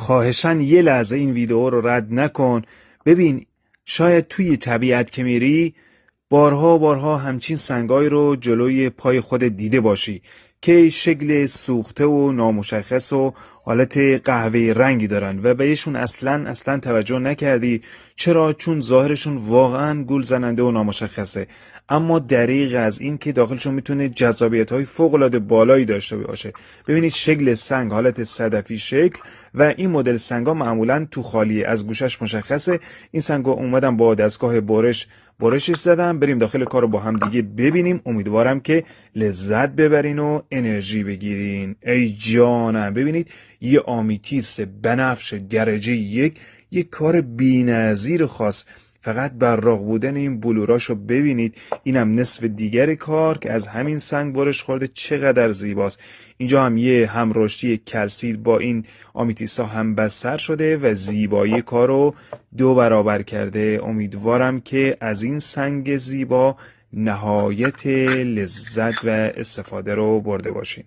خواهشاً یه لحظه این ویدیو رو رد نکن. ببین شاید توی طبیعت که میری بارها همچین سنگایی رو جلوی پای خود دیده باشی که شکل سوخته و نامشخص و حالت قهوه‌ای رنگی دارن و بهشون اصلا توجه نکردی. چرا؟ چون ظاهرشون واقعا گول زننده و نامشخصه، اما دریغ از این که داخلشون میتونه جذابیت‌های فوق‌العاده بالایی داشته باشه. ببینید شکل سنگ حالت صدفی شکل و این مدل سنگا معمولا تو خالی از گوشش مشخصه. این سنگا اومدن با دستگاه برشش زدم. بریم داخل کار رو با هم دیگه ببینیم. امیدوارم که لذت ببرین و انرژی بگیرین. ای جانم، ببینید یه آمیتیس بنفش درجه یک کار بی‌نظیر خاص. فقط براق بودن این بلوراشو ببینید. اینم نصف دیگر کار که از همین سنگ برش خورده. چقدر زیباست. اینجا هم یه همرشتی کلسید با این آمیتیسا هم بستر شده و زیبایی کارو 2 برابر کرده. امیدوارم که از این سنگ زیبا نهایت لذت و استفاده رو برده باشین.